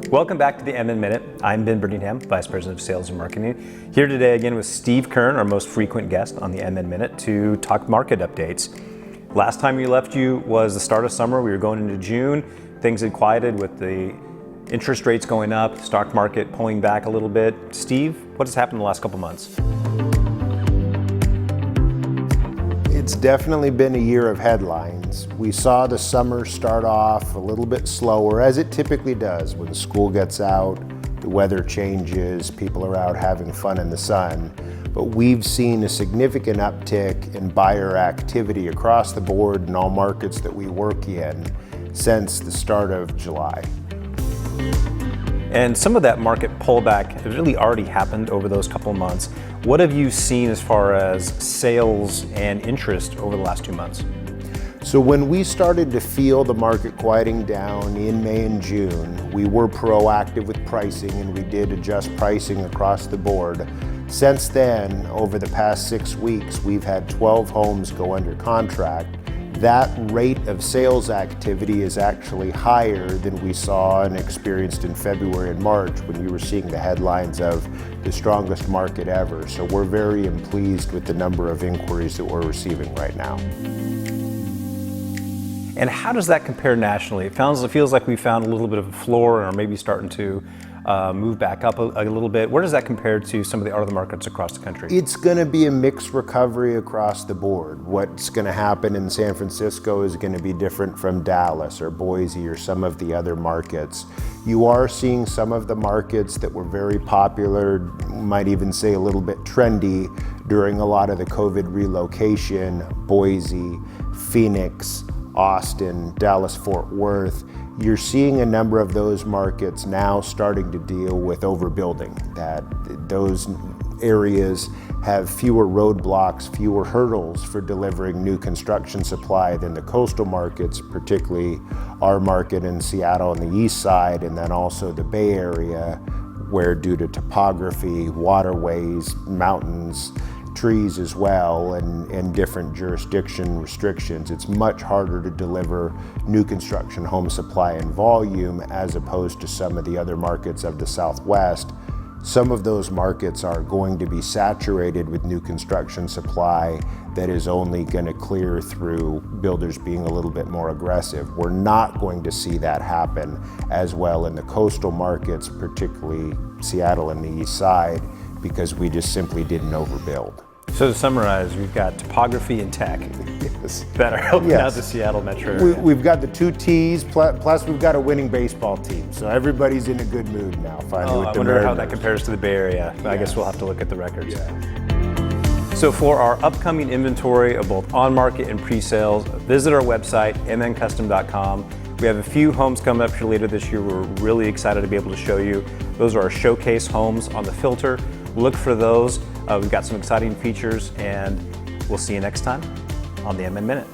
Welcome back to the MN Minute. I'm Ben Birmingham, Vice President of Sales and Marketing. Here today again with Steve Kern, our most frequent guest on the MN Minute, to talk market updates. Last time we left you was the start of summer. We were going into June. Things had quieted with the interest rates going up, stock market pulling back a little bit. Steve, what has happened in the last couple months? It's definitely been a year of headlines. We saw the summer start off a little bit slower, as it typically does when school gets out, the weather changes, people are out having fun in the sun. But we've seen a significant uptick in buyer activity across the board in all markets that we work in since the start of July. And some of that market pullback has really already happened over those couple of months. What have you seen as far as sales and interest over the last 2 months? So when we started to feel the market quieting down in May and June, we were proactive with pricing and we did adjust pricing across the board. Since then, over the past 6 weeks, we've had 12 homes go under contract. That rate of sales activity is actually higher than we saw and experienced in February and March when you were seeing the headlines of the strongest market ever. So we're very pleased with the number of inquiries that we're receiving right now. And how does that compare nationally? It feels like we found a little bit of a floor or maybe starting to move back up a little bit. Where does that compare to some of the other markets across the country? It's going to be a mixed recovery across the board. What's going to happen in San Francisco is going to be different from Dallas or Boise or some of the other markets. You are seeing some of the markets that were very popular, might even say a little bit trendy during a lot of the COVID relocation, Boise, Phoenix, Austin, Dallas-Fort Worth. You're seeing a number of those markets now starting to deal with overbuilding, that those areas have fewer roadblocks, fewer hurdles for delivering new construction supply than the coastal markets, particularly our market in Seattle on the east side, and then also the Bay Area, where due to topography, waterways, mountains, trees as well, and different jurisdiction restrictions, it's much harder to deliver new construction home supply and volume as opposed to some of the other markets of the Southwest. Some of those markets are going to be saturated with new construction supply that is only going to clear through builders being a little bit more aggressive. We're not going to see that happen as well in the coastal markets, particularly Seattle and the east side, because we just simply didn't overbuild. So to summarize, we've got topography and tech that are helping out the Seattle metro area. We've got the 2 T's, plus we've got a winning baseball team. So everybody's in a good mood now, finally. With I the wonder Mariners. how that compares to the Bay Area. I guess we'll have to look at the records. So for our upcoming inventory of both on-market and pre-sales, visit our website, mncustom.com. We have a few homes coming up here later this year we're really excited to be able to show you. Those are our showcase homes on the filter. Look for those. We've got some exciting features, and we'll see you next time on the MN Minute.